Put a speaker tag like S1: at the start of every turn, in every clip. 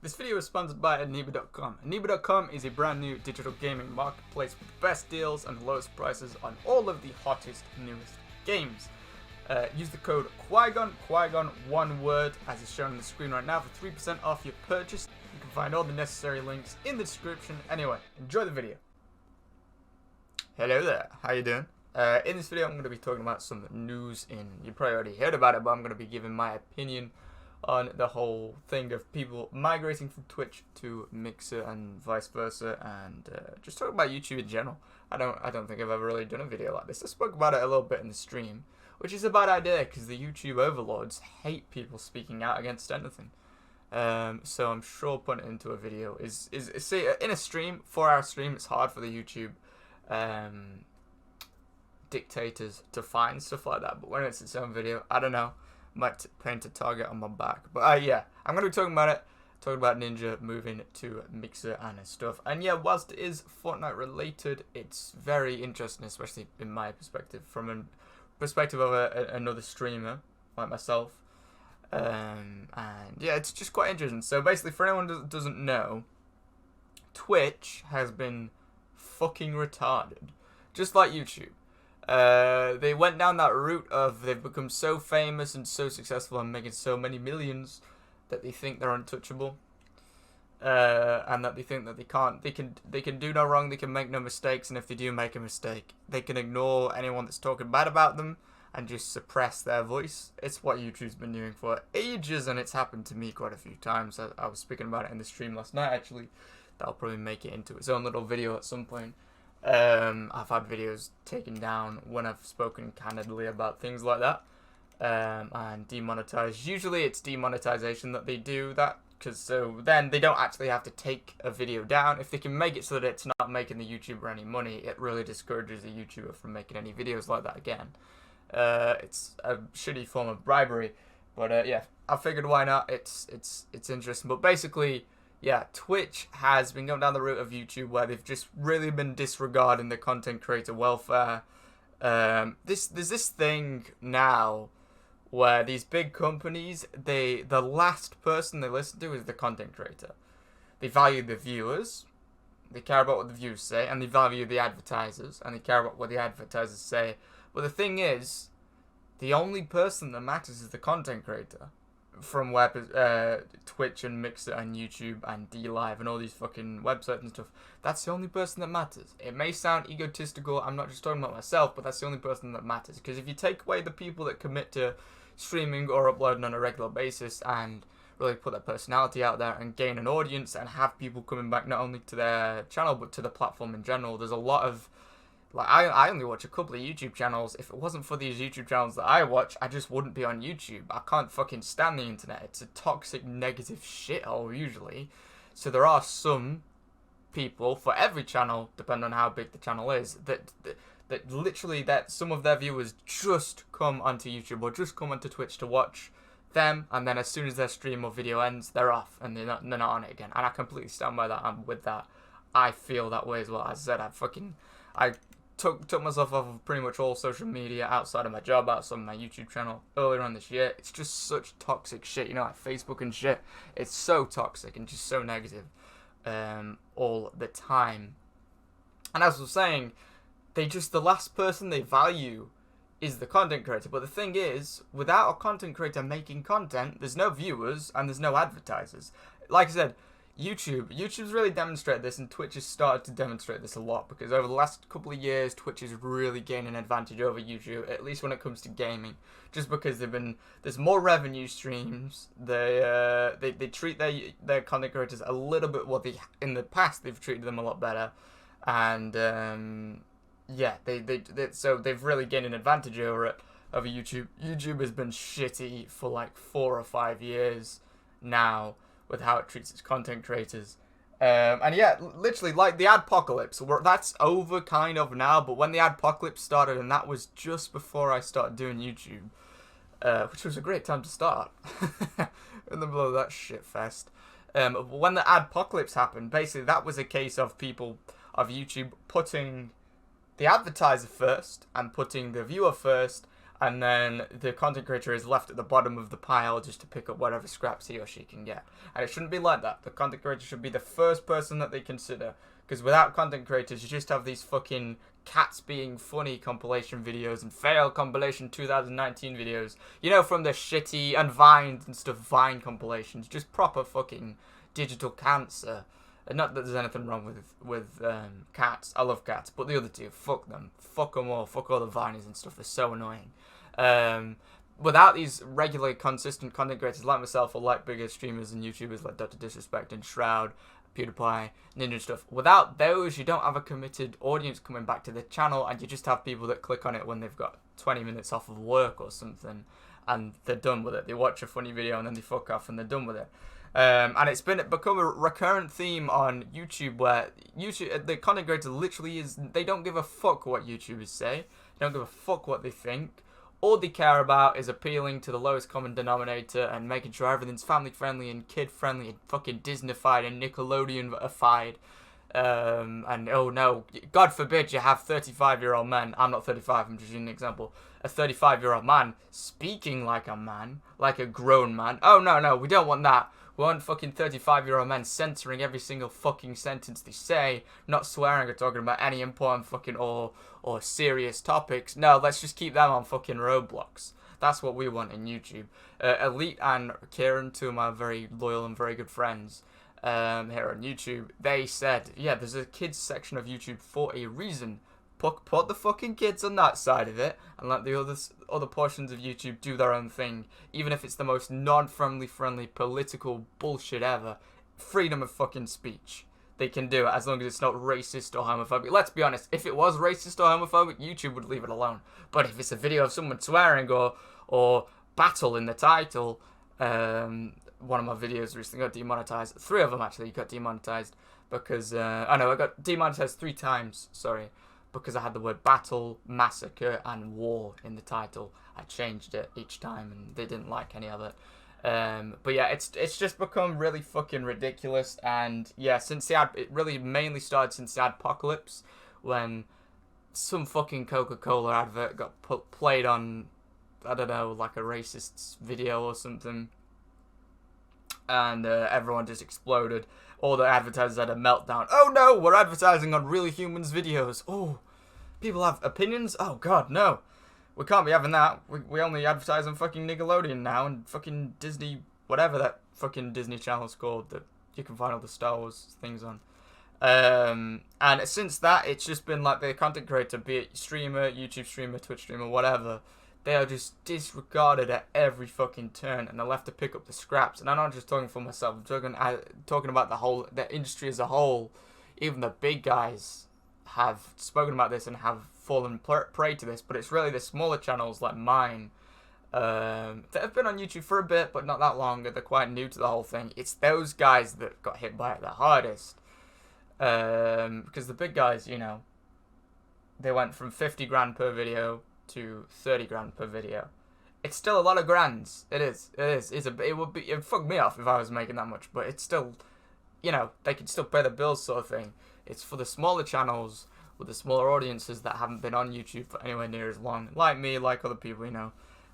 S1: This video is sponsored by Aniba.com. Aniba.com is a brand new digital gaming marketplace with the best deals and the lowest prices on all of the hottest, newest games. Use the code Qui-Gon, one word, as is shown on the screen right now, for 3% off your purchase. You can find all the necessary links in the description. Anyway, enjoy the video. Hello there, how you doing? In this video I'm going to be talking about some news you probably already heard about it, but I'm going to be giving my opinion on the whole thing of people migrating from Twitch to Mixer and vice versa, and just talking about YouTube in general. I don't think I've ever really done a video like this. I spoke about it a little bit in the stream, which is a bad idea because the YouTube overlords hate people speaking out against anything. So I'm sure putting it into a video is see, in a stream, 4-hour stream, it's hard for the YouTube dictators to find stuff like that, but when it's its own video, I don't know, might paint a target on my back. But yeah, I'm going to be talking about it, talking about Ninja moving to Mixer and stuff. And yeah, whilst it is Fortnite related, it's very interesting, especially in my perspective, from a perspective of another streamer like myself. And yeah, it's just quite interesting. So basically, for anyone that doesn't know, Twitch has been fucking retarded, just like YouTube. They went down that route of they've become so famous and so successful and making so many millions that they think they're untouchable, and that they think that they can do no wrong, they can make no mistakes, and if they do make a mistake, they can ignore anyone that's talking bad about them and just suppress their voice. It's what YouTube's been doing for ages, and it's happened to me quite a few times. I was speaking about it in the stream last night, actually. That'll probably make it into its own little video at some point. I've had videos taken down when I've spoken candidly about things like that, and demonetized. Usually it's demonetization that they do that, because so then they don't actually have to take a video down. If they can make it so that it's not making the YouTuber any money, it really discourages the YouTuber from making any videos like that again. It's a shitty form of bribery, but yeah, I figured why not. It's interesting, but basically, yeah, Twitch has been going down the route of YouTube where they've just really been disregarding the content creator welfare. There's this thing now where these big companies, the last person they listen to is the content creator. They value the viewers, they care about what the viewers say, and they value the advertisers, and they care about what the advertisers say. But the thing is, the only person that matters is the content creator. From Twitch and Mixer and YouTube and DLive and all these fucking websites and stuff. That's the only person that matters. It may sound egotistical, I'm not just talking about myself, but that's the only person that matters. Because if you take away the people that commit to streaming or uploading on a regular basis and really put their personality out there and gain an audience and have people coming back not only to their channel but to the platform in general, there's a lot of... Like, I only watch a couple of YouTube channels. If it wasn't for these YouTube channels that I watch, I just wouldn't be on YouTube. I can't fucking stand the internet. It's a toxic, negative shithole, usually. So there are some people, for every channel, depending on how big the channel is, that literally, that some of their viewers just come onto YouTube or just come onto Twitch to watch them, and then as soon as their stream or video ends, they're off, and they're not on it again. And I completely stand by that. I'm with that. I feel that way as well. As I said, I took myself off of pretty much all social media outside of my job, outside of my YouTube channel earlier on this year. It's just such toxic shit, you know, like Facebook and shit. It's so toxic and just so negative all the time. And as I was saying, the last person they value is the content creator. But the thing is, without a content creator making content, there's no viewers and there's no advertisers. Like I said, YouTube's really demonstrated this, and Twitch has started to demonstrate this a lot, because over the last couple of years, Twitch is really gaining an advantage over YouTube, at least when it comes to gaming, just because there's more revenue streams. They treat their content creators a little bit, in the past they've treated them a lot better, and yeah, so they've really gained an advantage over YouTube. YouTube has been shitty for like 4 or 5 years now with how it treats its content creators. And yeah, literally, like the adpocalypse, that's over kind of now, but when the adpocalypse started, and that was just before I started doing YouTube, which was a great time to start, in the middle of that shit fest. When the adpocalypse happened, basically that was a case of YouTube putting the advertiser first and putting the viewer first, and then the content creator is left at the bottom of the pile just to pick up whatever scraps he or she can get. And it shouldn't be like that. The content creator should be the first person that they consider, because without content creators, you just have these fucking cats being funny compilation videos and fail compilation 2019 videos, you know, from the shitty and Vine and stuff, Vine compilations, just proper fucking digital cancer. And not that there's anything wrong with cats. I love cats, but the other two, fuck them. Fuck them all. Fuck all the Viners and stuff. They're so annoying. Without these regular, consistent content creators like myself or like bigger streamers and YouTubers like Dr. Disrespect and Shroud, PewDiePie, Ninja and stuff, without those, you don't have a committed audience coming back to the channel, and you just have people that click on it when they've got 20 minutes off of work or something, and they're done with it. They watch a funny video and then they fuck off and they're done with it. And it's become a recurrent theme on YouTube, where the content creator literally they don't give a fuck what YouTubers say. They don't give a fuck what they think. All they care about is appealing to the lowest common denominator and making sure everything's family friendly and kid friendly and fucking Disney-fied and Nickelodeon-ified. And oh no, God forbid you have 35-year-old men. I'm not 35, I'm just using an example. A 35-year-old man speaking like a man, like a grown man. Oh no, we don't want that. We want fucking 35-year-old men censoring every single fucking sentence they say, not swearing or talking about any important fucking or serious topics. No, let's just keep them on fucking Roblox. That's what we want in YouTube. Elite and Kieran, two of my very loyal and very good friends here on YouTube, they said, yeah, there's a kids section of YouTube for a reason. Put the fucking kids on that side of it and let the other portions of YouTube do their own thing, even if it's the most non-friendly political bullshit ever. Freedom of fucking speech. They can do it as long as it's not racist or homophobic. Let's be honest, if it was racist or homophobic, YouTube would leave it alone. But if it's a video of someone swearing or battle in the title, one of my videos recently got demonetized. 3 of them actually got demonetized because I got demonetized 3 times. Sorry. Because I had the word battle, massacre, and war in the title. I changed it each time, and they didn't like any of it. But yeah, it's just become really fucking ridiculous. And yeah, it really mainly started since the adpocalypse, when some fucking Coca-Cola advert got played on, I don't know, like a racist video or something, and everyone just exploded. All the advertisers had a meltdown. Oh no, we're advertising on real humans' videos. Oh, people have opinions? Oh god, no. We can't be having that. We only advertise on fucking Nickelodeon now and fucking Disney, whatever that fucking Disney channel's called that you can find all the Star Wars things on. And since that, it's just been like the content creator, be it streamer, YouTube streamer, Twitch streamer, whatever, they are just disregarded at every fucking turn, and they're left to pick up the scraps. And I'm not just talking for myself, I'm talking about the industry as a whole. Even the big guys have spoken about this and have fallen prey to this, but it's really the smaller channels like mine that have been on YouTube for a bit, but not that long, they're quite new to the whole thing. It's those guys that got hit by it the hardest. Because the big guys, you know, they went from 50 grand per video to 30 grand per video. It's still a lot of grands. It is. It would fuck me off if I was making that much, but it's still, you know, they can still pay the bills sort of thing. It's for the smaller channels with the smaller audiences that haven't been on YouTube for anywhere near as long, like me, like other people, you know.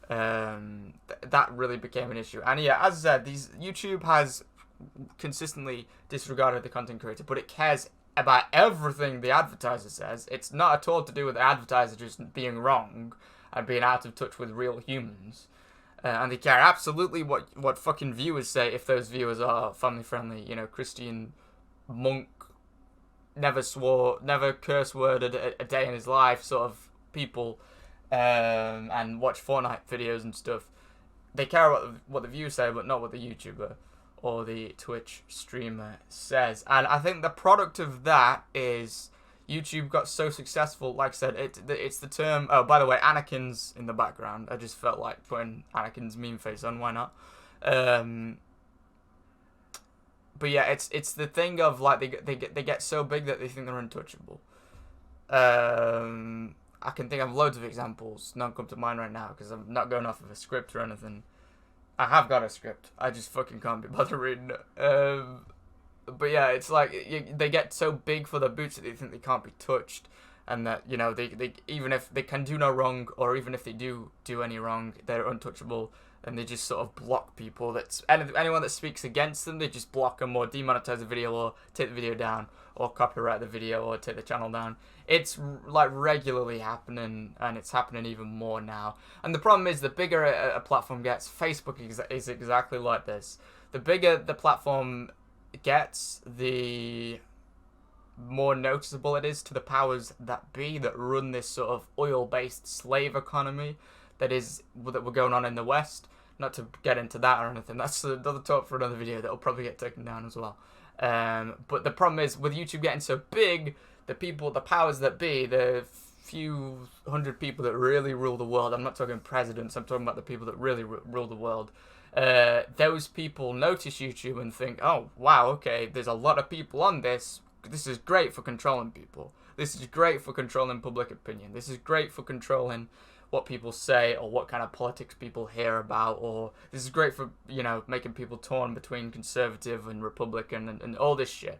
S1: That really became an issue. And yeah, as I said, YouTube has consistently disregarded the content creator, but it cares about everything the advertiser says. It's not at all to do with the advertiser just being wrong and being out of touch with real humans. And they care absolutely what fucking viewers say, if those viewers are family friendly, you know, Christian monk, never swore, never curse worded a day in his life sort of people, and watch Fortnite videos and stuff. They care about what the viewers say, but not what the YouTuber or the Twitch streamer says. And I think the product of that is YouTube got so successful. Like I said, it's the term. Oh, by the way, Anakin's in the background. I just felt like putting Anakin's meme face on. Why not? But yeah, it's the thing of like they get so big that they think they're untouchable. I can think of loads of examples. None come to mind right now because I'm not going off of a script or anything. I have got a script. I just fucking can't be bothered reading it. But yeah, it's like they get so big for their boots that they think they can't be touched. and that, you know, they even if they can do no wrong, or even if they do any wrong, they're untouchable, and they just sort of block people. That's anyone that speaks against them, they just block them or demonetize the video or take the video down or copyright the video or take the channel down. It's like regularly happening, and it's happening even more now. And the problem is, the bigger a platform gets, Facebook is exactly like this. The bigger the platform gets, the more noticeable it is to the powers that be that run this sort of oil-based slave economy that we're going on in the West. Not to get into that or anything. That's another talk for another video that will probably get taken down as well. But the problem is, with YouTube getting so big, the powers that be, the few hundred people that really rule the world, I'm not talking presidents, I'm talking about the people that really rule the world, those people notice YouTube and think, oh, wow, okay, there's a lot of people on this. This is great for controlling people. This is great for controlling public opinion. This is great for controlling what people say or what kind of politics people hear about, or this is great for, you know, making people torn between conservative and Republican and all this shit.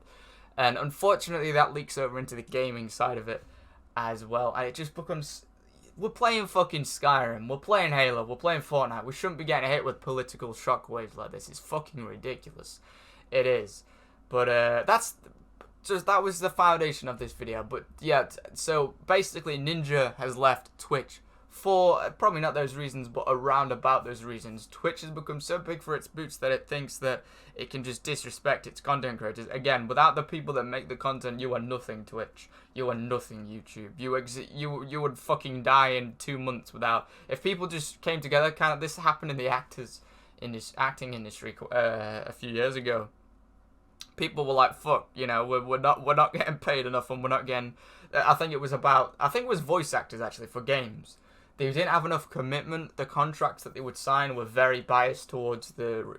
S1: And unfortunately that leaks over into the gaming side of it as well, and it just becomes, we're playing fucking Skyrim, we're playing Halo, we're playing Fortnite. We shouldn't be getting hit with political shockwaves like this. It's fucking ridiculous. It is. But that was the foundation of this video. But yeah, so basically Ninja has left Twitch for probably not those reasons, but around about those reasons. Twitch has become so big for its boots that it thinks that it can just disrespect its content creators. Again, without the people that make the content, you are nothing, Twitch. You are nothing, YouTube. You would fucking die in 2 months without. If people just came together, kind of this happened in the acting industry a few years ago. People were like, fuck, you know, we're not getting paid enough, and we're not getting. I think it was voice actors actually for games. They didn't have enough commitment. The contracts that they would sign were very biased towards the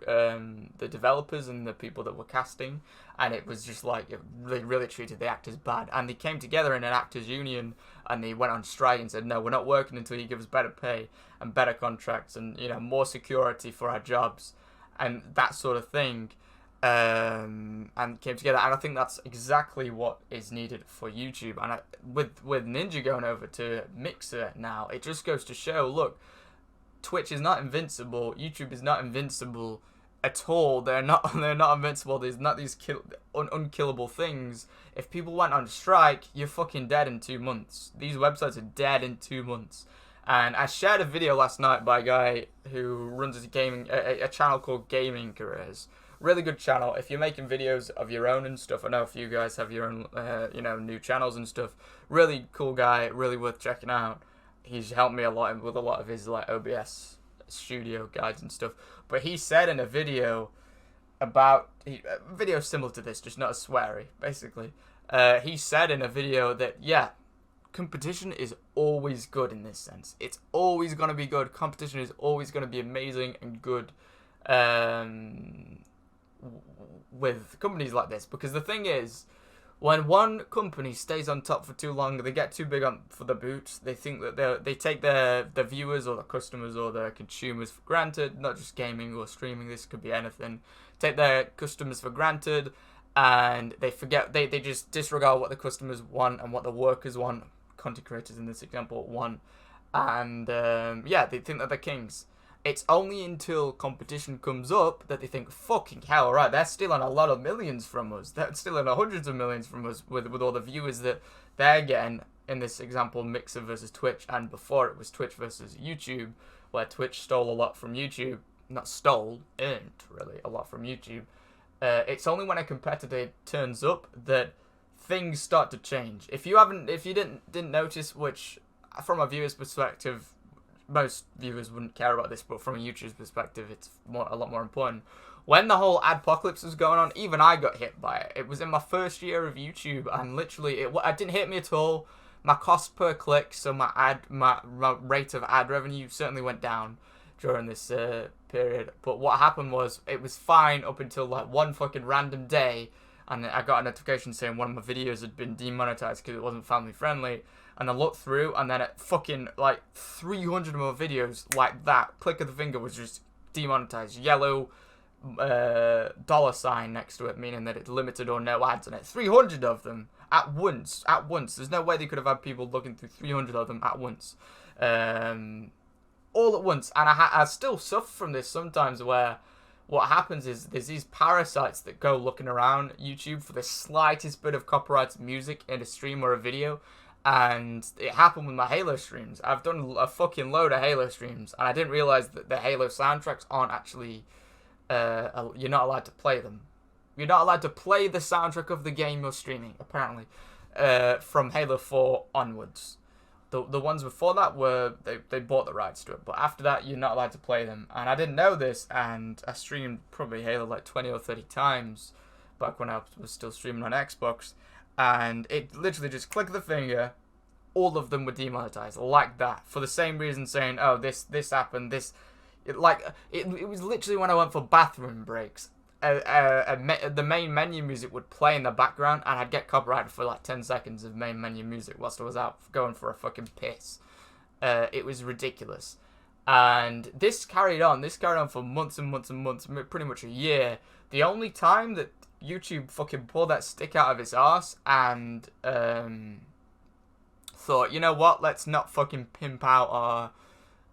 S1: developers and the people that were casting, and it was just like they really treated the actors bad. And they came together in an actors union, and they went on strike and said, no, we're not working until you give us better pay and better contracts and, you know, more security for our jobs and that sort of thing. And came together, and I think that's exactly what is needed for YouTube. And with Ninja going over to Mixer now, it just goes to show, look, Twitch is not invincible, YouTube is not invincible at all. They're not invincible. There's not these unkillable things. If people went on strike, you're fucking dead in 2 months. These websites are dead in 2 months. And I shared a video last night by a guy who runs a channel called Gaming Careers. Really good channel. If you're making videos of your own and stuff, I know a few guys have your own, you know, new channels and stuff. Really cool guy, really worth checking out. He's helped me a lot with a lot of his like OBS studio guides and stuff. But he said in a video video similar to this, just not as sweary, basically. He said in a video that, yeah, competition is always good in this sense. It's always going to be good. Competition is always going to be amazing and good. With companies like this, because the thing is, when one company stays on top for too long, they get too big for the boots. They think that they take their viewers or their customers or their consumers for granted. Not just gaming or streaming, this could be anything. Take their customers for granted, and they forget, they just disregard what the customers want and what the workers want, content creators in this example want, and yeah, they think that they're kings. It's only until competition comes up that they think, fucking hell, right, they're stealing a lot of millions from us. They're stealing hundreds of millions from us with all the viewers that they're getting. In this example, Mixer versus Twitch, and before it was Twitch versus YouTube, where Twitch stole a lot from YouTube. Not stole, earned, really, a lot from YouTube. It's only when a competitor turns up that things start to change. If you didn't notice, which, from a viewer's perspective, most viewers wouldn't care about this, but from a YouTuber's perspective, it's a lot more important. When the whole adpocalypse was going on, even I got hit by it. It was in my first year of YouTube, and literally, it didn't hit me at all. My cost per click, so my rate of ad revenue certainly went down during this period. But what happened was, it was fine up until like one fucking random day, and I got a notification saying one of my videos had been demonetized because it wasn't family friendly. And I looked through, and then at fucking like 300 more videos like that, click of the finger was just demonetized. Yellow dollar sign next to it, meaning that it's limited or no ads on it. 300 of them at once. There's no way they could have had people looking through 300 of them at once. All at once. And I still suffer from this sometimes, where what happens is there's these parasites that go looking around YouTube for the slightest bit of copyrighted music in a stream or a video. And it happened with my Halo streams. I've done a fucking load of Halo streams, and I didn't realize that the Halo soundtracks aren't actually, you're not allowed to play them. You're not allowed to play the soundtrack of the game you're streaming, apparently, from Halo 4 onwards. The ones before that were, they bought the rights to it, but after that, you're not allowed to play them. And I didn't know this, and I streamed probably Halo like 20 or 30 times back when I was still streaming on Xbox. And it literally just click the finger, all of them were demonetized like that, for the same reason, saying, oh, this happened, it was literally when I went for bathroom breaks. The main menu music would play in the background, and I'd get copyrighted for like 10 seconds of main menu music whilst I was out going for a fucking piss. It was ridiculous. And this carried on for months and months and months, pretty much a year. The only time that YouTube fucking pulled that stick out of its arse and thought, you know what, let's not fucking pimp out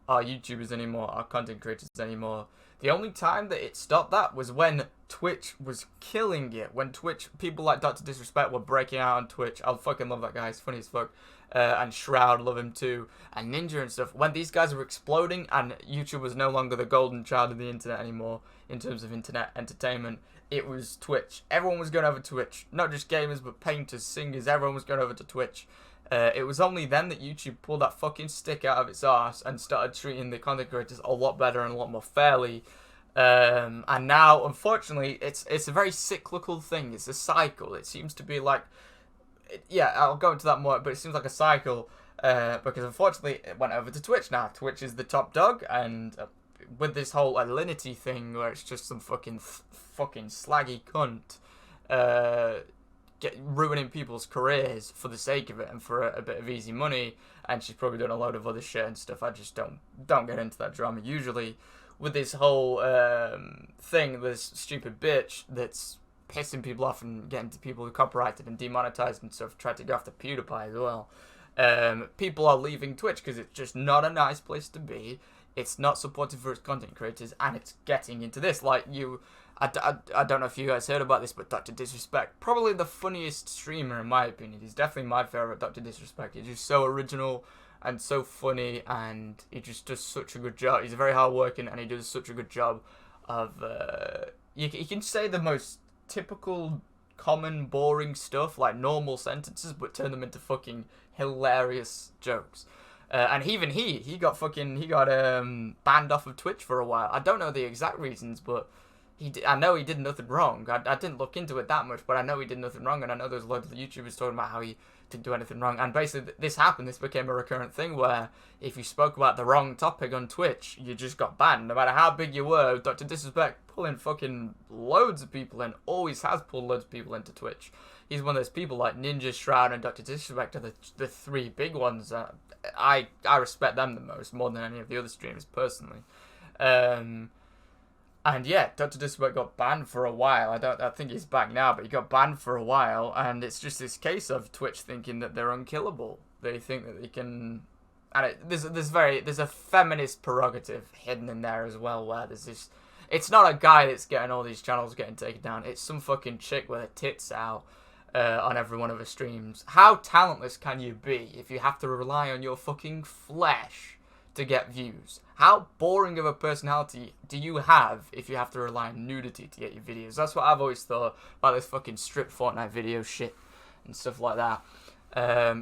S1: our YouTubers anymore, our content creators anymore. The only time that it stopped that was when Twitch was killing it. When Twitch, people like Dr. Disrespect were breaking out on Twitch. I fucking love that guy, he's funny as fuck. And Shroud, love him too. And Ninja and stuff. When these guys were exploding and YouTube was no longer the golden child of the internet anymore in terms of internet entertainment, it was Twitch. Everyone was going over to Twitch. Not just gamers, but painters, singers, everyone was going over to Twitch. It was only then that YouTube pulled that fucking stick out of its arse and started treating the content creators a lot better and a lot more fairly. And now, unfortunately, it's a very cyclical thing. It's a cycle. It seems to be like, yeah, I'll go into that more, but it seems like a cycle, because unfortunately it went over to Twitch now. Twitch is the top dog, and with this whole Alinity thing, where it's just some fucking slaggy cunt ruining people's careers for the sake of it and for a bit of easy money, and she's probably done a load of other shit and stuff. I just don't get into that drama usually. With this whole thing, this stupid bitch that's pissing people off and getting to people copyrighted and demonetized and stuff, tried to go after PewDiePie as well. People are leaving Twitch because it's just not a nice place to be. It's not supportive for its content creators, and it's getting into this. Like, I don't know if you guys heard about this, but Dr. Disrespect, probably the funniest streamer in my opinion. He's definitely my favorite, Dr. Disrespect. He's just so original and so funny, and he just does such a good job. He's very hardworking, and he does such a good job of, you can say the most typical, common, boring stuff, like normal sentences, but turn them into fucking hilarious jokes. And even he got banned off of Twitch for a while. I don't know the exact reasons, but I know he did nothing wrong. I didn't look into it that much, but I know he did nothing wrong, and I know there's loads of YouTubers talking about how he didn't do anything wrong. And basically, this became a recurrent thing where if you spoke about the wrong topic on Twitch, you just got banned. No matter how big you were, Dr. Disrespect pulling fucking loads of people in, always has pulled loads of people into Twitch. He's one of those people like Ninja, Shroud, and Dr. Disrespect are the three big ones. I respect them the most, more than any of the other streamers, personally. And yeah, Dr. Disrespect got banned for a while. I think he's back now, but he got banned for a while, and it's just this case of Twitch thinking that they're unkillable. They think that they can, and there's a feminist prerogative hidden in there as well, where there's this. It's not a guy that's getting all these channels getting taken down. It's some fucking chick with her tits out on every one of her streams. How talentless can you be if you have to rely on your fucking flesh to get views? How boring of a personality do you have if you have to rely on nudity to get your videos? That's what I've always thought about this fucking strip Fortnite video shit and stuff like that.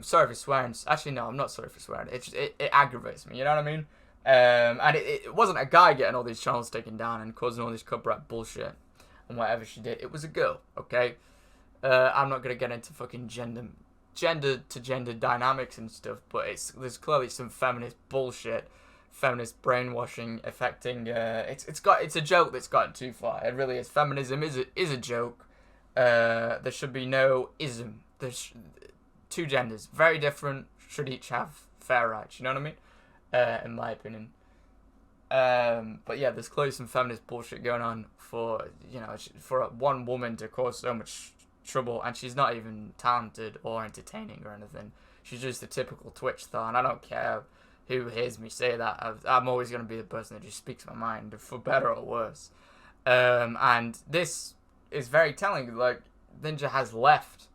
S1: Sorry for swearing. Actually, no, I'm not sorry for swearing. It aggravates me, you know what I mean? And it wasn't a guy getting all these channels taken down and causing all this copyright bullshit and whatever she did. It was a girl, okay? I'm not going to get into fucking gender to gender dynamics and stuff, but there's clearly some feminist bullshit, feminist brainwashing affecting. It's a joke that's gotten too far. It really is. Feminism is a joke. There should be no ism. There's two genders, very different, should each have fair rights. You know what I mean? In my opinion. But yeah, there's clearly some feminist bullshit going on for, for one woman to cause so much trouble, and she's not even talented or entertaining or anything. She's just a typical Twitch star, and I don't care who hears me say that. I'm always going to be the person that just speaks my mind, for better or worse. And this is very telling. Like, Ninja has left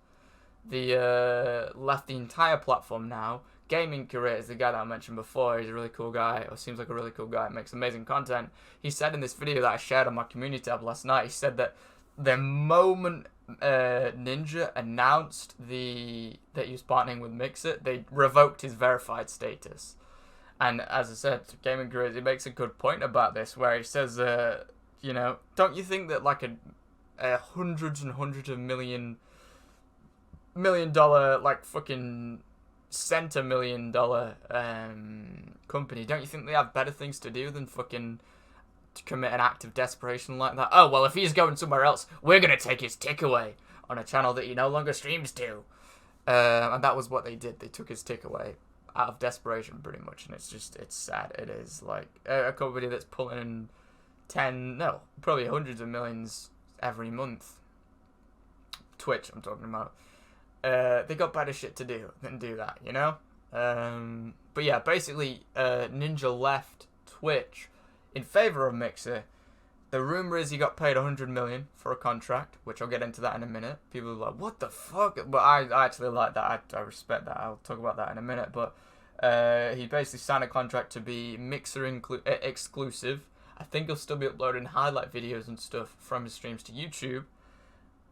S1: the entire platform now. Gaming career is the guy that I mentioned before. He's a really cool guy, or seems like a really cool guy, makes amazing content. He said in this video that I shared on my community tab last night, he said that the moment Ninja announced that he was partnering with Mixer, they revoked his verified status. And as I said, Gaming Careers, he makes a good point about this, where he says, don't you think that like a hundreds and hundreds of $1 million like fucking $1 million company, don't you think they have better things to do than fucking to commit an act of desperation like that? Oh, well, if he's going somewhere else, we're going to take his tick away on a channel that he no longer streams to. And that was what they did. They took his tick away out of desperation, pretty much. And it's sad. It is like a company that's pulling probably hundreds of millions every month. Twitch, I'm talking about. They got better shit to do than do that, you know? But yeah, basically, Ninja left Twitch in favor of Mixer. The rumor is he got paid $100 million for a contract, which I'll get into that in a minute. People are like, what the fuck? But I actually like that. I respect that. I'll talk about that in a minute. But he basically signed a contract to be Mixer exclusive. I think he'll still be uploading highlight videos and stuff from his streams to YouTube.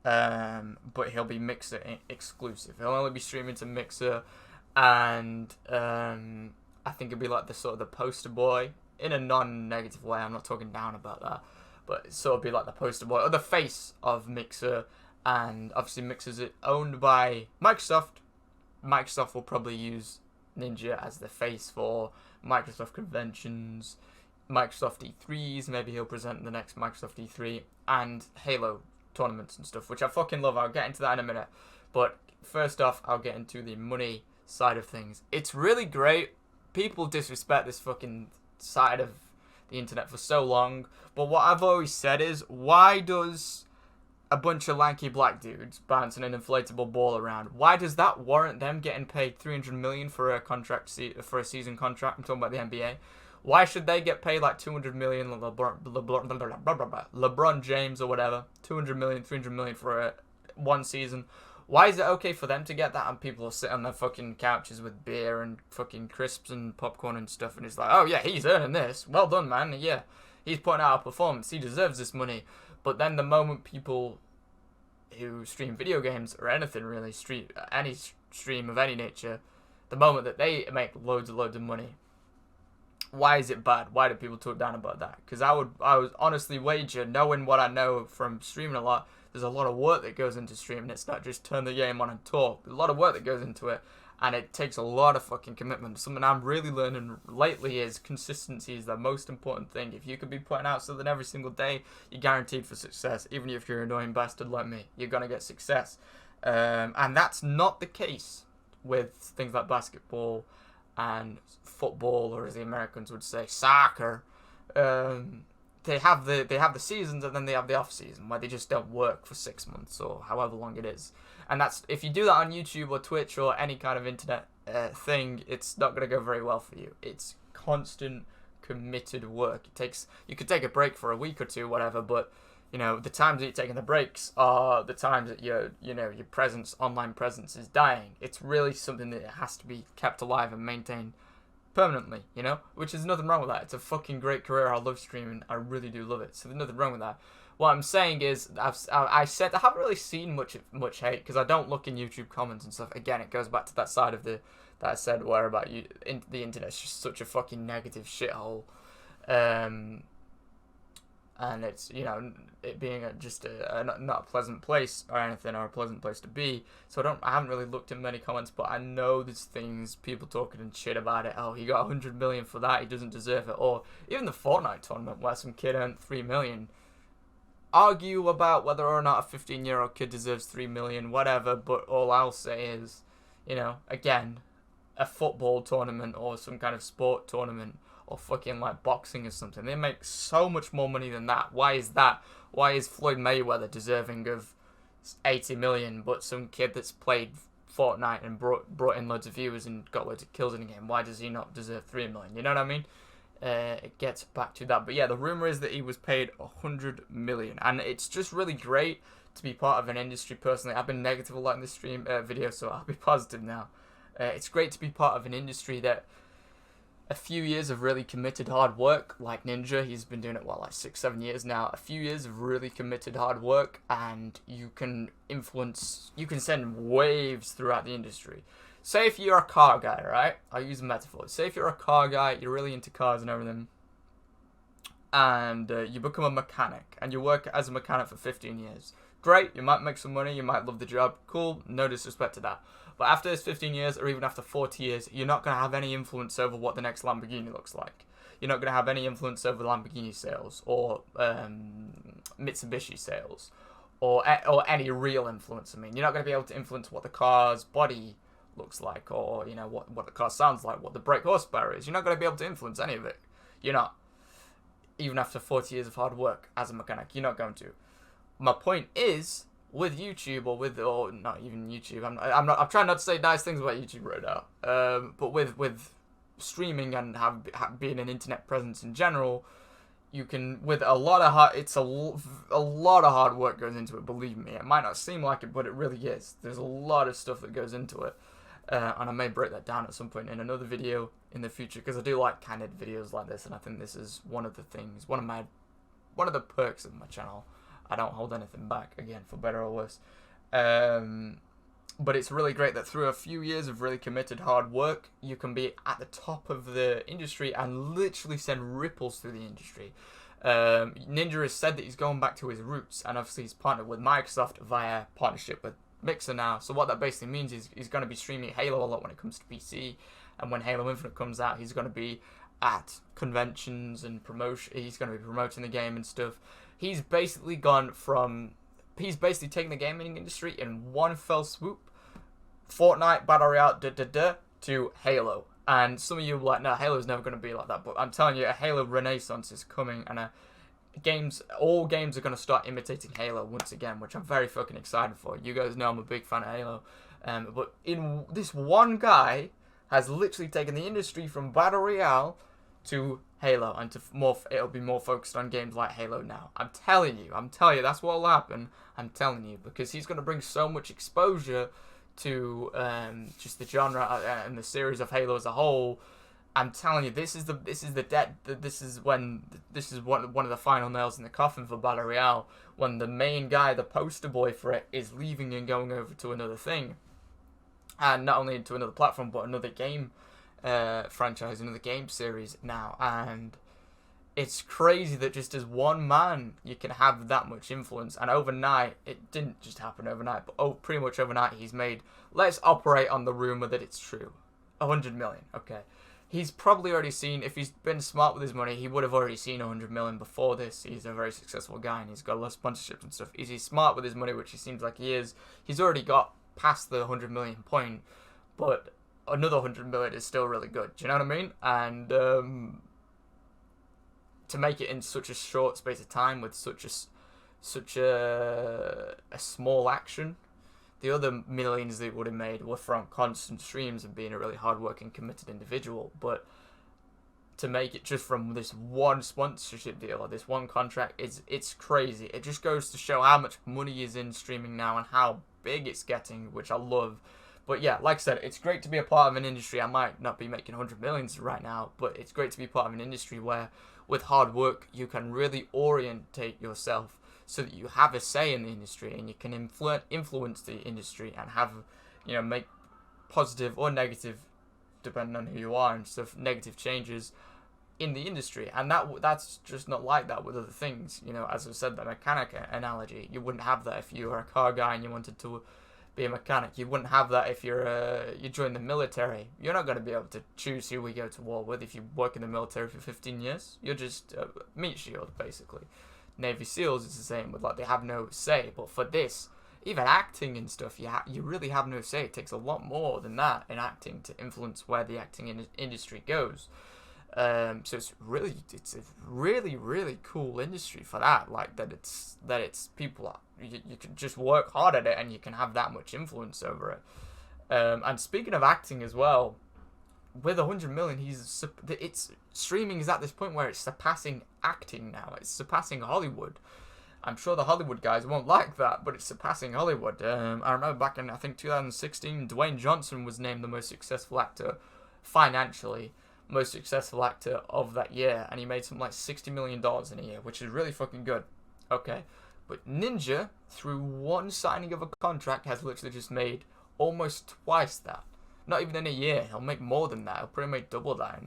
S1: But he'll be Mixer exclusive. He'll only be streaming to Mixer, and I think he'll be like the poster boy in a non-negative way. I'm not talking down about that, but sort of be like the poster boy or the face of Mixer. And obviously Mixer's owned by Microsoft. Microsoft will probably use Ninja as the face for Microsoft conventions, Microsoft E3s. Maybe he'll present the next Microsoft E3 and Halo tournaments and stuff, which I fucking love. I'll get into that in a minute. But first off, I'll get into the money side of things. It's really great. People disrespect this fucking side of the internet for so long. But what I've always said is, why does a bunch of lanky black dudes bouncing an inflatable ball around, why does that warrant them getting paid $300 million for a contract for a season contract? I'm talking about the NBA. Why should they get paid like $200 million, LeBron James or whatever, $200 million, $300 million for one season? Why is it okay for them to get that and people will sit on their fucking couches with beer and fucking crisps and popcorn and stuff, and it's like, oh yeah, he's earning this. Well done, man. Yeah, he's putting out a performance. He deserves this money. But then the moment people who stream video games or anything really, any stream of any nature, the moment that they make loads of money, why is it bad? Why do people talk down about that? Because I would honestly wager, knowing what I know from streaming a lot, there's a lot of work that goes into streaming. It's not just turn the game on and talk. There's a lot of work that goes into it, and it takes a lot of fucking commitment. Something I'm really learning lately is consistency is the most important thing. If you could be putting out something every single day, you're guaranteed for success. Even if you're an annoying bastard like me, you're going to get success. And that's not the case with things like basketball and football, or as the Americans would say, soccer. They have the seasons, and then they have the off season where they just don't work for 6 months or however long it is. And that's, if you do that on YouTube or Twitch or any kind of internet thing, it's not going to go very well for you. It's constant, committed work. You could take a break for a week or two, whatever, but the times that you're taking the breaks are the times that your online presence is dying. It's really something that has to be kept alive and maintained permanently, which is nothing wrong with that. It's a fucking great career. I love streaming. I really do love it. So there's nothing wrong with that. What I'm saying is, I haven't really seen much hate because I don't look in YouTube comments and stuff. Again, it goes back to that side of that I said where about the internet's just such a fucking negative shithole. And it's, it being not a pleasant place or anything, or a pleasant place to be. So I haven't really looked in many comments, but I know there's things, people talking and shit about it. Oh, he got $100 million for that, he doesn't deserve it. Or even the Fortnite tournament where some kid earned $3 million. Argue about whether or not a 15-year-old kid deserves $3 million, whatever, but all I'll say is, again, a football tournament or some kind of sport tournament or fucking like boxing or something. They make so much more money than that. Why is that? Why is Floyd Mayweather deserving of 80 million, but some kid that's played Fortnite and brought in loads of viewers and got loads of kills in the game, why does he not deserve 3 million? You know what I mean? It gets back to that. But yeah, the rumor is that he was paid 100 million, and it's just really great to be part of an industry. Personally, I've been negative a lot in this stream video, so I'll be positive now. It's great to be part of an industry that a few years of really committed hard work, like Ninja, he's been doing it, what, like 6-7 years now. A few years of really committed hard work, and you can influence, you can send waves throughout the industry. Say if you're a car guy, right? I'll use a metaphor. Say if you're a car guy, you're really into cars and everything, and you become a mechanic, and you work as a mechanic for 15 years. Great, you might make some money, you might love the job, cool, no disrespect to that. But after this 15 years, or even after 40 years, you're not going to have any influence over what the next Lamborghini looks like. You're not going to have any influence over Lamborghini sales, or Mitsubishi sales, or any real influence. I mean, you're not going to be able to influence what the car's body looks like, or, you know, what the car sounds like, what the brake horsepower is. You're not going to be able to influence any of it. You're not. Even after 40 years of hard work as a mechanic, you're not going to. My point is, with YouTube, or not even YouTube, I'm trying not to say nice things about YouTube right now. But with streaming and being an internet presence in general, you can, with a lot of hard work goes into it. Believe me, it might not seem like it, but it really is. There's a lot of stuff that goes into it, and I may break that down at some point in another video in the future, because I do like candid videos like this, and I think this is one of the things, one of the perks of my channel. I don't hold anything back, again, for better or worse. But it's really great that through a few years of really committed hard work, you can be at the top of the industry and literally send ripples through the industry. Ninja has said that he's going back to his roots, and obviously he's partnered with Microsoft via partnership with Mixer now. So what that basically means is he's going to be streaming Halo a lot when it comes to PC, and when Halo Infinite comes out, he's going to be at conventions and promotion. He's going to be promoting the game and stuff. He's basically taking the gaming industry in one fell swoop. Fortnite, Battle Royale, to Halo. And some of you are like, no, Halo's never going to be like that. But I'm telling you, a Halo renaissance is coming, and all games are going to start imitating Halo once again, which I'm very fucking excited for. You guys know I'm a big fan of Halo. But in this one guy has literally taken the industry from Battle Royale to Halo, and it'll be more focused on games like Halo now. I'm telling you, that's what will happen. I'm telling you, because he's going to bring so much exposure to just the genre and the series of Halo as a whole. I'm telling you, this is one of the final nails in the coffin for Battle Royale, when the main guy, the poster boy for it, is leaving and going over to another thing, and not only to another platform, but another game franchise, another game series now. And it's crazy that just as one man you can have that much influence, and overnight, it didn't just happen overnight, but pretty much overnight he's made, let's operate on the rumor that it's true, 100 million. Okay, he's probably already seen, if he's been smart with his money, he would have already seen 100 million before this. He's a very successful guy, and he's got a lot of sponsorships and stuff. Is he smart with his money, which he seems like he is? He's already got past the 100 million point, but another 100 million is still really good. Do you know what I mean? And to make it in such a short space of time with such a small action, the other millions that it would have made were from constant streams and being a really hard-working, committed individual. But to make it just from this one sponsorship deal or this one contract, it's crazy. It just goes to show how much money is in streaming now and how big it's getting, which I love. But yeah, like I said, it's great to be a part of an industry. I might not be making 100 millions right now, but it's great to be part of an industry where, with hard work, you can really orientate yourself so that you have a say in the industry, and you can influence the industry and have, you know, make positive or negative, depending on who you are and stuff, negative changes in the industry. And that's just not like that with other things. You know, as I said, the mechanic analogy, you wouldn't have that if you were a car guy and you wanted to be a mechanic. You wouldn't have that if you join the military. You're not going to be able to choose who we go to war with if you work in the military for 15 years. You're just meat shield, basically. Navy SEALs is the same, with like they have no say. But for this, even acting and stuff, you really have no say. It takes a lot more than that in acting to influence where the acting industry goes. So it's a really cool industry for that. Like that it's people are, you can just work hard at it and you can have that much influence over it. And speaking of acting as well, with 100 million, it's streaming is at this point where it's surpassing acting now. It's surpassing Hollywood. I'm sure the Hollywood guys won't like that, but it's surpassing Hollywood. I remember back in, I think, 2016, Dwayne Johnson was named the most successful actor, financially, most successful actor of that year, and he made something like $60 million in a year, which is really fucking good. Okay, but Ninja, through one signing of a contract, has literally just made almost twice that. Not even in a year. He'll make more than that. He'll probably make double that,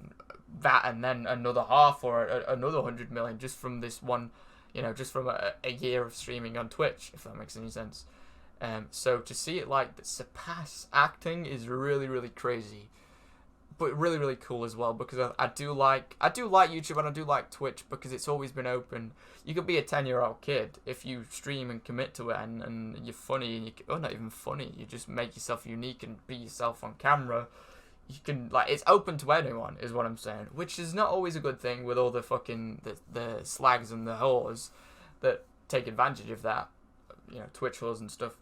S1: and then another half or another 100 million just from this one, just from a year of streaming on Twitch, if that makes any sense. So to see it like surpass acting is really crazy, but really cool as well, because I do like YouTube and I do like Twitch because it's always been open. You could be a 10-year-old kid if you stream and commit to it, and you're funny, and not even funny, you just make yourself unique and be yourself on camera. You can, it's open to anyone, is what I'm saying, which is not always a good thing with all the fucking the slags and the whores that take advantage of that, Twitch whores and stuff.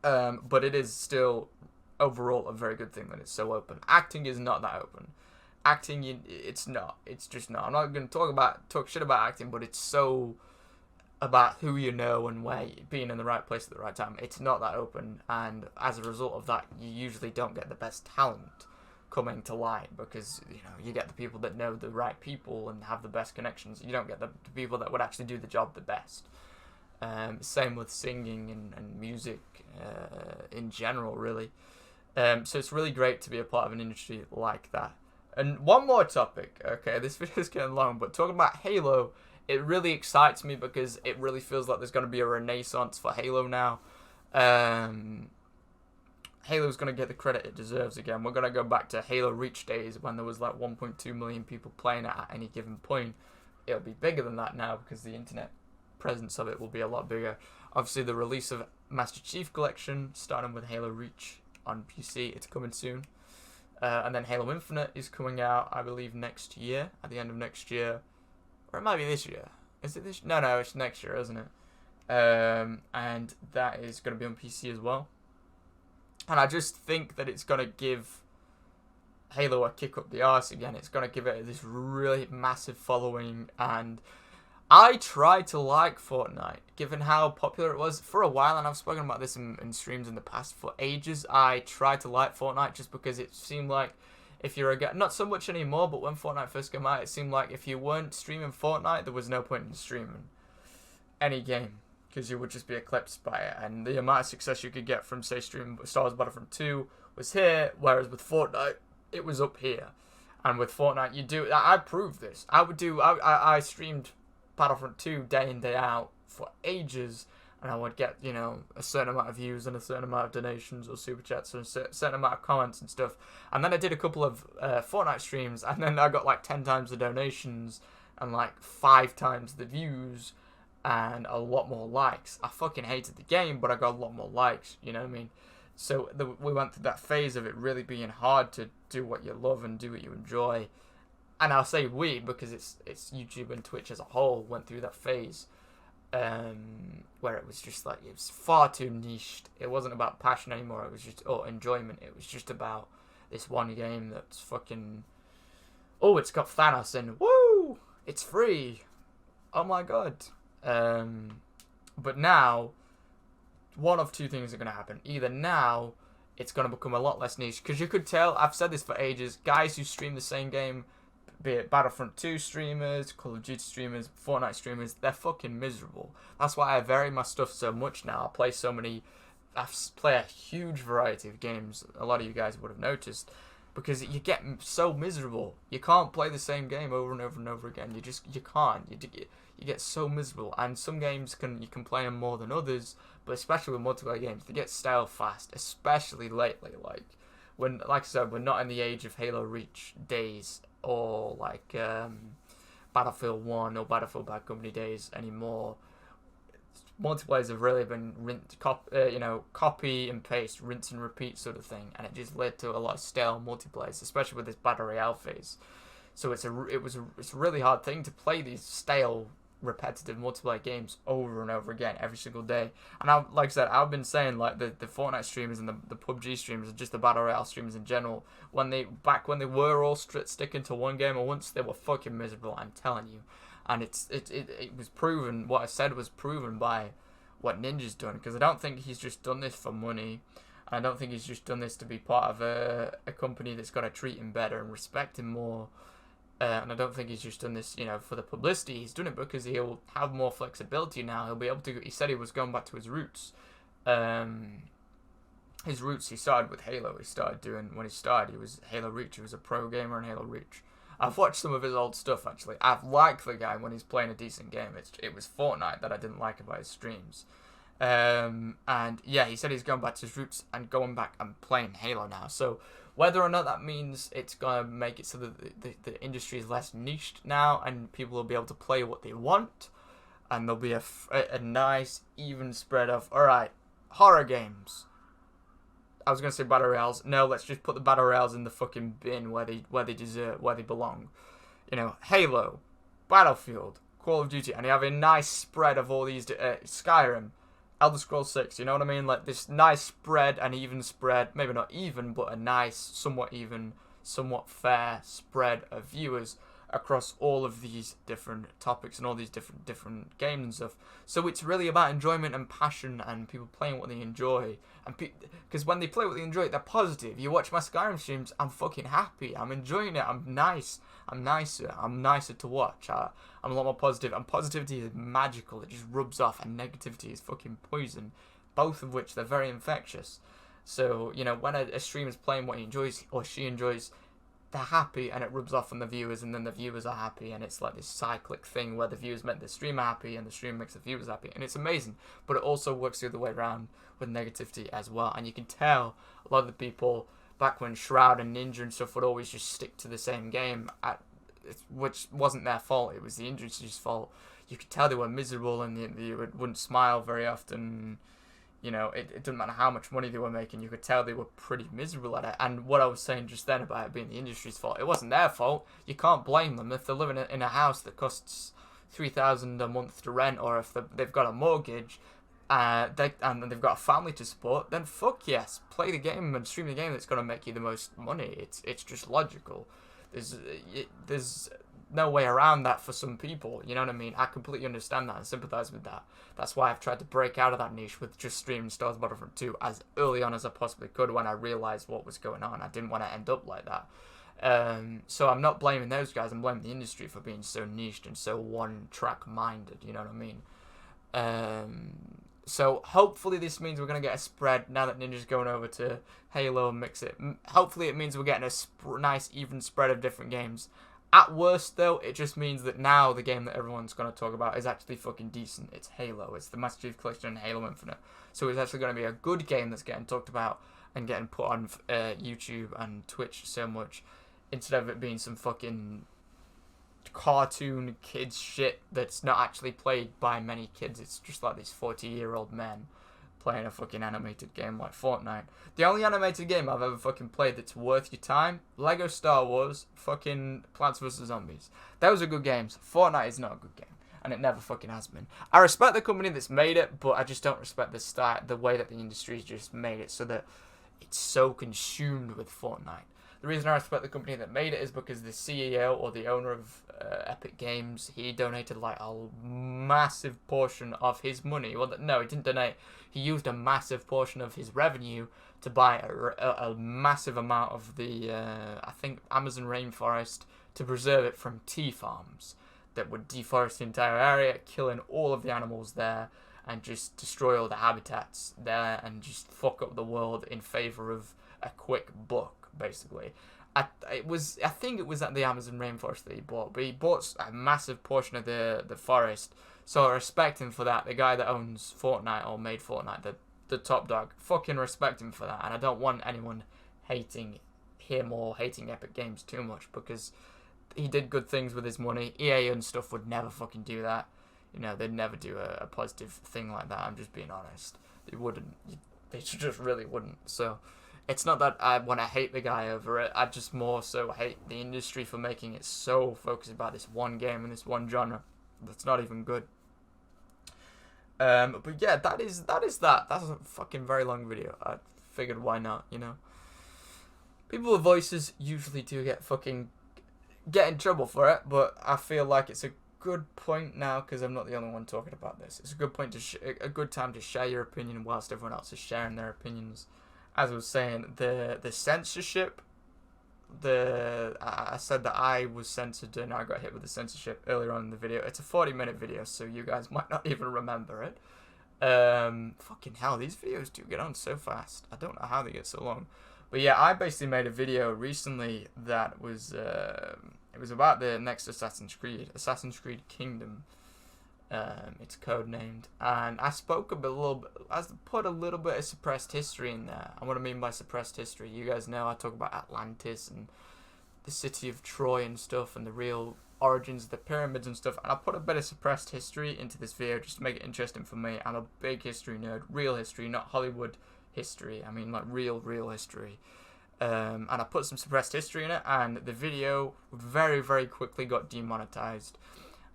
S1: But it is still overall a very good thing that it's so open. Acting is not that open. Acting, it's not. It's just not. I'm not going to talk shit about acting, but it's so about who you know and where being in the right place at the right time. It's not that open, and as a result of that, you usually don't get the best talent coming to light, because you get the people that know the right people and have the best connections. You don't get the people that would actually do the job the best. Same with singing and music in general, really. So it's really great to be a part of an industry like that. And one more topic, okay, this video is getting long, but talking about Halo, it really excites me because it really feels like there's going to be a renaissance for Halo now. Halo's going to get the credit it deserves again. We're going to go back to Halo Reach days when there was like 1.2 million people playing it at any given point. It'll be bigger than that now because the internet presence of it will be a lot bigger. Obviously, the release of Master Chief Collection, starting with Halo Reach on PC, it's coming soon. And then Halo Infinite is coming out, I believe, next year, at the end of next year. Or it might be this year. Is it this? No, it's next year, isn't it? And that is going to be on PC as well. And I just think that it's going to give Halo a kick up the arse again. It's going to give it this really massive following. And I tried to like Fortnite, given how popular it was for a while, and I've spoken about this in streams in the past for ages. I tried to like Fortnite just because it seemed like if you're not so much anymore, but when Fortnite first came out, it seemed like if you weren't streaming Fortnite, there was no point in streaming any game, because you would just be eclipsed by it, and the amount of success you could get from, say, streaming Star Wars Battlefront 2 was here, whereas with Fortnite, it was up here. And with Fortnite, I proved this. I streamed Battlefront 2 day in, day out for ages, and I would get, a certain amount of views and a certain amount of donations or super chats and a certain amount of comments and stuff. And then I did a couple of Fortnite streams, and then I got like 10 times the donations and like 5 times the views and a lot more likes. I fucking hated the game, but I got a lot more likes, you know what I mean? So we went through that phase of it really being hard to do what you love and do what you enjoy. And I'll say we, because it's YouTube and Twitch as a whole went through that phase where it was just like, it was far too niched. It wasn't about passion anymore. It was just enjoyment. It was just about this one game that's fucking, it's got Thanos in, woo, it's free, oh my god. But now, one of two things are going to happen. Either now, it's going to become a lot less niche, because you could tell, I've said this for ages, guys who stream the same game, be it Battlefront 2 streamers, Call of Duty streamers, Fortnite streamers, they're fucking miserable. That's why I vary my stuff so much now. I play a huge variety of games. A lot of you guys would have noticed, because you get so miserable. You can't play the same game over and over and over again. You can't. You get so miserable. And some games you can play them more than others, but especially with multiplayer games, they get stale fast, especially lately. Like I said, we're not in the age of Halo Reach days, or like Battlefield 1 or Battlefield Bad Company days anymore. Multiplayers have really been copy and paste, rinse and repeat sort of thing, and it just led to a lot of stale multiplayers, especially with this Battle Royale phase. So it's a really hard thing to play these stale, repetitive multiplayer games over and over again every single day. And like I said, I've been saying like the Fortnite streamers and the PUBG streamers and just the Battle Royale streamers in general, when they were all sticking to one game at once, they were fucking miserable, I'm telling you. And it was proven, what I said was proven by what Ninja's done, because I don't think he's just done this for money. I don't think he's just done this to be part of a company that's got to treat him better and respect him more. And I don't think he's just done this, for the publicity. He's done it because he'll have more flexibility now. He'll be able to. He said he was going back to his roots. His roots. He started with Halo. When he started, he was Halo Reach. He was a pro gamer in Halo Reach. I've watched some of his old stuff actually. I've liked the guy when he's playing a decent game. It was Fortnite that I didn't like about his streams. And yeah, he said he's going back to his roots and going back and playing Halo now. So whether or not that means it's going to make it so that the industry is less niched now and people will be able to play what they want, and there'll be a nice, even spread of, alright, horror games. I was going to say Battle Royales. No, let's just put the Battle Royales in the fucking bin where they deserve, where they belong. Halo, Battlefield, Call of Duty, and you have a nice spread of all these, Skyrim, Elder Scrolls 6, you know what I mean? Like this nice spread, an even spread, maybe not even, but a nice, somewhat even, somewhat fair spread of viewers across all of these different topics and all these different games and stuff. So it's really about enjoyment and passion and people playing what they enjoy. And because when they play what they enjoy, they're positive. You watch my Skyrim streams, I'm fucking happy. I'm enjoying it. I'm nice. I'm nicer to watch. I'm a lot more positive. And positivity is magical. It just rubs off. And negativity is fucking poison. Both of which, they're very infectious. So, when a streamer's playing what he enjoys or she enjoys, they're happy and it rubs off on the viewers, and then the viewers are happy, and it's like this cyclic thing where the viewers make the streamer happy and the streamer makes the viewers happy, and it's amazing. But it also works the other way around with negativity as well. And you can tell a lot of the people back when Shroud and Ninja and stuff would always just stick to the same game, which wasn't their fault, it was the industry's fault. You could tell they were miserable and they wouldn't smile very often. It didn't matter how much money they were making, you could tell they were pretty miserable at it. And what I was saying just then about it being the industry's fault, it wasn't their fault. You can't blame them if they're living in a house that costs $3,000 a month to rent, or if they've got a mortgage and they've got a family to support, then fuck yes, play the game and stream the game that's going to make you the most money. It's just logical. There's no way around that for some people, you know what I mean? I completely understand that and sympathize with that. That's why I've tried to break out of that niche with just streaming Star Wars Battlefront 2 as early on as I possibly could when I realized what was going on. I didn't want to end up like that. So I'm not blaming those guys, I'm blaming the industry for being so niched and so one-track minded, you know what I mean? So hopefully this means we're going to get a spread now that Ninja's going over to Halo and mix it. Hopefully it means we're getting a nice even spread of different games. At worst, though, it just means that now the game that everyone's going to talk about is actually fucking decent. It's Halo. It's the Master Chief Collection and Halo Infinite. So it's actually going to be a good game that's getting talked about and getting put on YouTube and Twitch so much, instead of it being some fucking cartoon kids shit that's not actually played by many kids. It's just like these 40-year-old men playing a fucking animated game like Fortnite. The only animated game I've ever fucking played that's worth your time, Lego Star Wars, fucking Plants vs. Zombies. Those are good games. Fortnite is not a good game, and it never fucking has been. I respect the company that's made it, but I just don't respect the way that the industry's just made it so that it's so consumed with Fortnite. The reason I respect the company that made it is because the CEO or the owner of Epic Games, he donated like a massive portion of his money. Well, no, he didn't donate. He used a massive portion of his revenue to buy a massive amount of the, I think, Amazon rainforest to preserve it from tea farms that would deforest the entire area, killing all of the animals there and just destroy all the habitats there and just fuck up the world in favor of a quick buck, basically. I think it was at the Amazon rainforest that he bought, but he bought a massive portion of the forest, so I respect him for that. The guy that owns Fortnite or made Fortnite, the top dog, fucking respect him for that, and I don't want anyone hating him or hating Epic Games too much, because he did good things with his money. EA and stuff would never fucking do that. They'd never do a positive thing like that. I'm just being honest. They wouldn't. They just really wouldn't. So, it's not that I want to hate the guy over it. I just more so hate the industry for making it so focused about this one game and this one genre that's not even good. But yeah, that is that. That's a fucking very long video. I figured why not, you know. People with voices usually do get in trouble for it, but I feel like it's a good point now because I'm not the only one talking about this. It's a good point a good time to share your opinion whilst everyone else is sharing their opinions. As I was saying, the censorship. I said that I was censored and I got hit with the censorship earlier on in the video. It's a 40-minute video, so you guys might not even remember it. Fucking hell, these videos do get on so fast. I don't know how they get so long. But yeah, I basically made a video recently that was it was about the next Assassin's Creed Kingdom. It's codenamed, and I spoke a little bit. I put a little bit of suppressed history in there. And what I mean by suppressed history, you guys know I talk about Atlantis and the city of Troy and stuff, and the real origins of the pyramids and stuff. And I put a bit of suppressed history into this video just to make it interesting for me. I'm a big history nerd, real history, not Hollywood history. I mean, like real history. And I put some suppressed history in it, and the video very, very quickly got demonetized.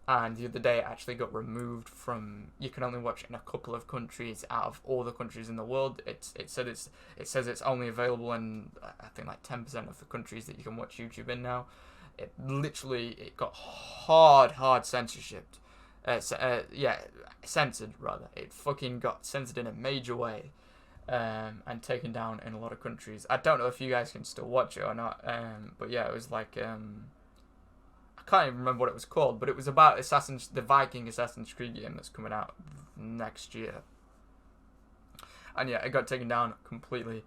S1: And the other day it actually got removed from. You can only watch it in a couple of countries out of all the countries in the world. It says it's only available in I think like 10% of the countries that you can watch YouTube in now. It got hard censorship. Censored rather. It fucking got censored in a major way. And taken down in a lot of countries. I don't know if you guys can still watch it or not. But yeah, it was like I can't even remember what it was called, but it was about the Viking Assassin's Creed game that's coming out next year. And yeah, it got taken down completely,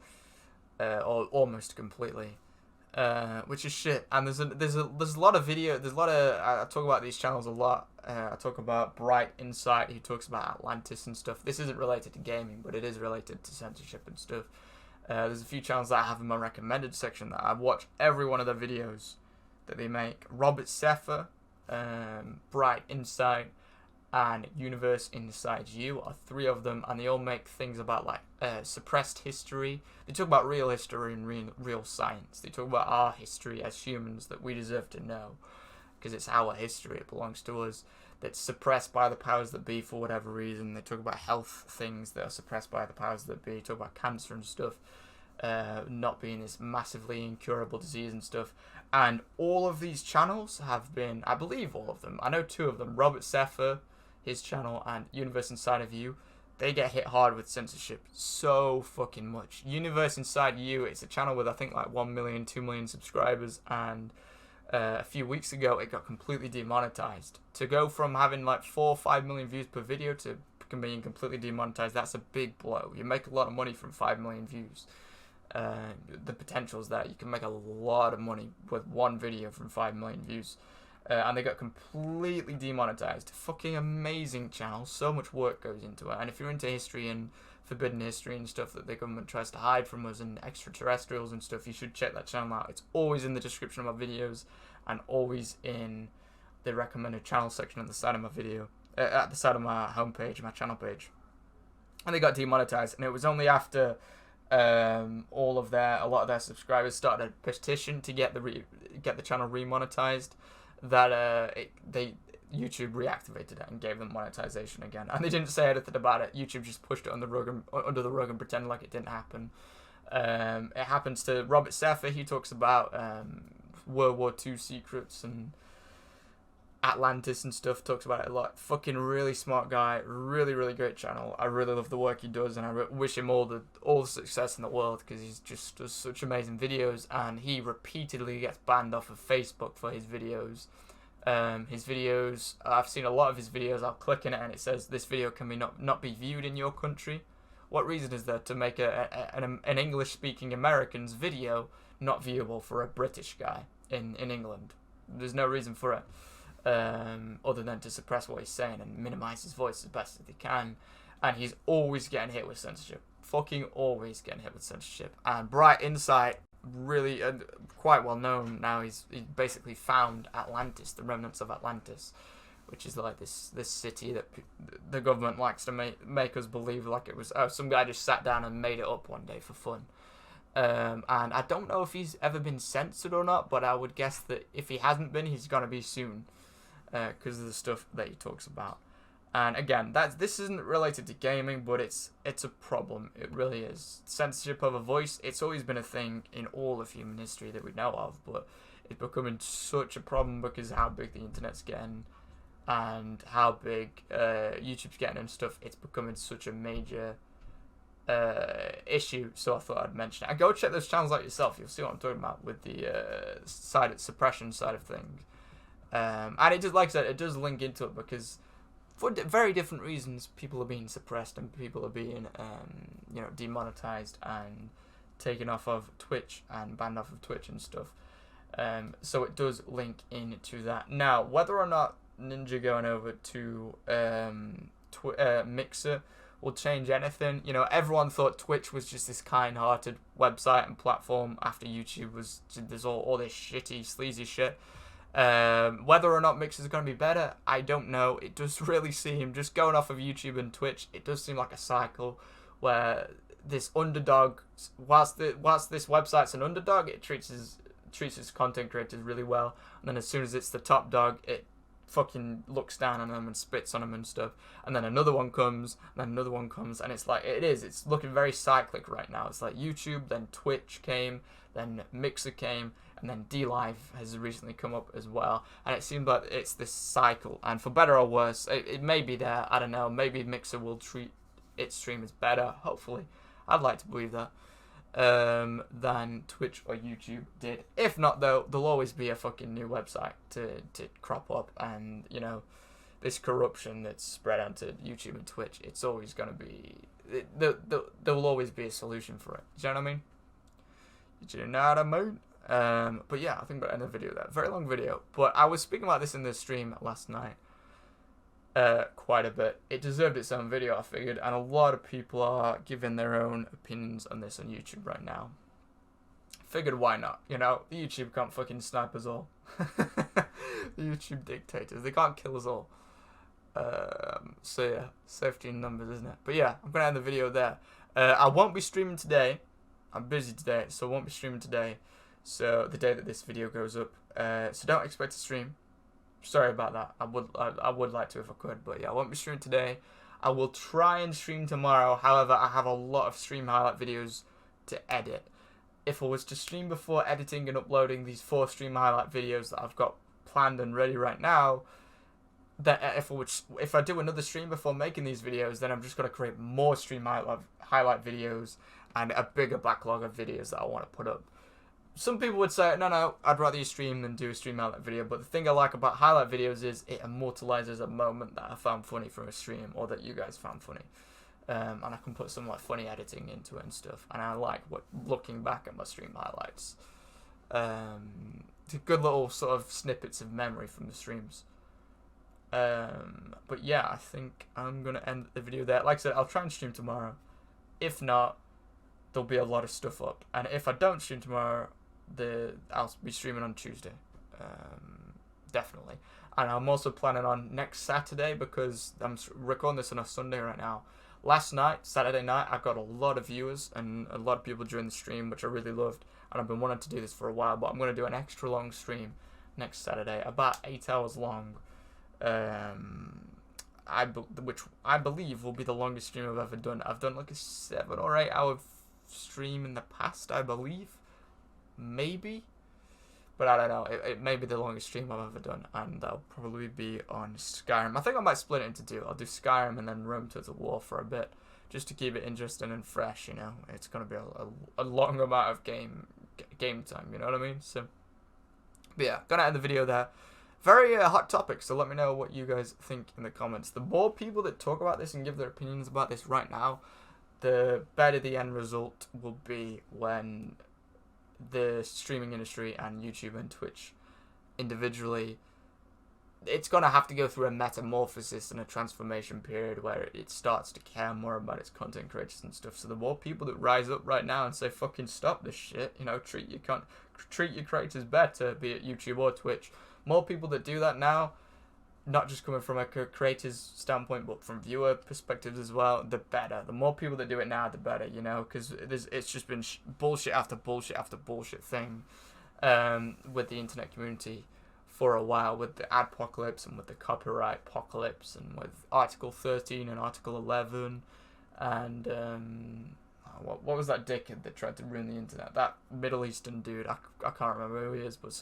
S1: or almost completely, which is shit. And there's a lot of video. I talk about these channels a lot. I talk about Bright Insight, who talks about Atlantis and stuff. This isn't related to gaming, but it is related to censorship and stuff. There's a few channels that I have in my recommended section that I watch every one of their videos that they make. Robert Seffer, Bright Insight, and Universe Inside You are three of them, and they all make things about like suppressed history. They talk about real history and real science. They talk about our history as humans that we deserve to know, because it's our history, it belongs to us, that's suppressed by the powers that be for whatever reason. They talk about health things that are suppressed by the powers that be. They talk about cancer and stuff not being this massively incurable disease and stuff. And all of these channels have been, I believe all of them, I know two of them, Robert Seffer, his channel, and Universe Inside of You, they get hit hard with censorship so fucking much. Universe Inside You, it's a channel with I think like 1 million, 2 million subscribers, and a few weeks ago it got completely demonetized. To go from having like 4 or 5 million views per video to being completely demonetized, that's a big blow. You make a lot of money from 5 million views. The potential's there. You can make a lot of money with one video from 5 million views. And they got completely demonetized. Fucking amazing channel. So much work goes into it. And if you're into history and forbidden history and stuff that the government tries to hide from us and extraterrestrials and stuff, you should check that channel out. It's always in the description of my videos and always in the recommended channel section at the side of my video, at the side of my homepage, my channel page. And they got demonetized, and it was only after a lot of their subscribers started a petition to get the channel remonetized that YouTube reactivated it and gave them monetization again. And they didn't say anything about it. YouTube just pushed it under the rug and pretended like it didn't happen. It happens to Robert Seffer. He talks about World War II secrets and Atlantis and stuff. Talks about it a lot. Fucking really smart guy. Really, really great channel. I really love the work he does, and I wish him all the success in the world, because he just does such amazing videos. And he repeatedly gets banned off of Facebook for his videos. His videos, I've seen a lot of his videos. I'll click in it and it says this video can not be viewed in your country. What reason is there to make an English-speaking American's video not viewable for a British guy in England? There's no reason for it. Other than to suppress what he's saying and minimize his voice as best as they can. And he's always getting hit with censorship. Fucking always getting hit with censorship. And Bright Insight, really quite well known now. He basically found Atlantis, the remnants of Atlantis, which is like this city that the government likes to make us believe like it was some guy just sat down and made it up one day for fun. And I don't know if he's ever been censored or not, but I would guess that if he hasn't been, he's gonna be soon, because of the stuff that he talks about. And again, this isn't related to gaming, but it's a problem. It really is. Censorship of a voice, it's always been a thing in all of human history that we know of, but it's becoming such a problem because of how big the internet's getting and how big YouTube's getting and stuff. It's becoming such a major issue, so I thought I'd mention it. And go check those channels out yourself. You'll see what I'm talking about with the suppression side of things. And it just, like I said, it does link into it because for very different reasons, people are being suppressed and people are being, demonetized and taken off of Twitch and banned off of Twitch and stuff. So it does link into that. Now, whether or not Ninja going over to Mixer will change anything, everyone thought Twitch was just this kind-hearted website and platform after YouTube was, there's all this shitty, sleazy shit. Whether or not Mixer is going to be better, I don't know. It does really seem, just going off of YouTube and Twitch, it does seem like a cycle where this underdog, whilst this website's an underdog, it treats its content creators really well, and then as soon as it's the top dog, it fucking looks down on them and spits on them and stuff, and then another one comes, and then another one comes, and it's like, it's looking very cyclic right now. It's like YouTube, then Twitch came, then Mixer came, and then DLive has recently come up as well, and it seems like it's this cycle, and for better or worse, it may be there, I don't know, maybe Mixer will treat its streamers better, hopefully, I'd like to believe that, than Twitch or YouTube did. If not, though, there'll always be a fucking new website to crop up, and, this corruption that's spread onto YouTube and Twitch, it's always going to be, there will always be a solution for it. Do you know what I mean? Do you know what I mean? But yeah, I think we'll end the video there. Very long video, but I was speaking about this in the stream last night quite a bit. It deserved its own video, I figured, and a lot of people are giving their own opinions on this on YouTube right now. Figured why not? The YouTube can't fucking snipe us all. The YouTube dictators, they can't kill us all. So yeah, safety in numbers, isn't it? But yeah, I'm gonna end the video there. I won't be streaming today. I'm busy today, so I won't be streaming today. So the day that this video goes up, so don't expect to stream. Sorry about that. I would like to if I could, but yeah, I won't be streaming today. I will try and stream tomorrow. However, I have a lot of stream highlight videos to edit. If I was to stream before editing and uploading these 4 stream highlight videos that I've got planned and ready right now, that if I do another stream before making these videos, then I'm just gonna create more stream highlight videos and a bigger backlog of videos that I want to put up. Some people would say, no, I'd rather you stream than do a stream highlight video, but the thing I like about highlight videos is it immortalizes a moment that I found funny from a stream, or that you guys found funny. And I can put some funny editing into it and stuff, and I like looking back at my stream highlights. It's a good little sort of snippets of memory from the streams. But yeah, I think I'm going to end the video there. Like I said, I'll try and stream tomorrow. If not, there'll be a lot of stuff up. And if I don't stream tomorrow, I'll be streaming on Tuesday. Definitely. And I'm also planning on next Saturday, because I'm recording this on a Sunday right now. Last night, Saturday night, I got a lot of viewers and a lot of people during the stream, which I really loved. And I've been wanting to do this for a while, but I'm going to do an extra long stream next Saturday, about 8 hours long. Which I believe will be the longest stream I've ever done. I've done like a 7 or 8 hour stream in the past, I believe. Maybe. But I don't know. It may be the longest stream I've ever done, and that'll probably be on Skyrim. I think I might split it into 2. I'll do Skyrim and then Rome Total War for a bit, just to keep it interesting and fresh, It's going to be a long amount of game time, you know what I mean? So, but yeah, gonna end the video there. Very hot topic, so let me know what you guys think in the comments. The more people that talk about this and give their opinions about this right now, the better the end result will be when the streaming industry and YouTube and Twitch individually, it's going to have to go through a metamorphosis and a transformation period where it starts to care more about its content creators and stuff. So the more people that rise up right now and say, fucking stop this shit, treat your creators better, be it YouTube or Twitch, more people that do that now, not just coming from a creator's standpoint, but from viewer perspectives as well, the better. The more people that do it now, the better, you know, because it's just been bullshit after bullshit after bullshit thing with the internet community for a while, with the adpocalypse and with the copyright apocalypse and with Article 13 and Article 11 and what was that dickhead that tried to ruin the internet? That Middle Eastern dude, I can't remember who he is, but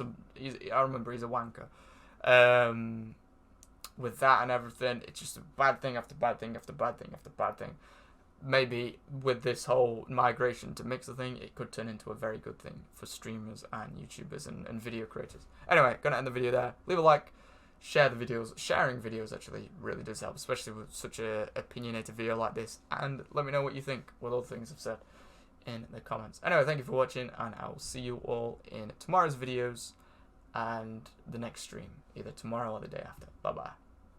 S1: I remember he's a wanker. With that and everything, it's just a bad thing after bad thing after bad thing after bad thing. Maybe with this whole migration to Mixer thing, it could turn into a very good thing for streamers and YouTubers and video creators. Anyway, gonna end the video there. Leave a like, share the videos. Sharing videos actually really does help, especially with such a opinionated video like this. And let me know what you think with all the things I've said in the comments. Anyway, thank you for watching, and I will see you all in tomorrow's videos and the next stream, either tomorrow or the day after. Bye bye.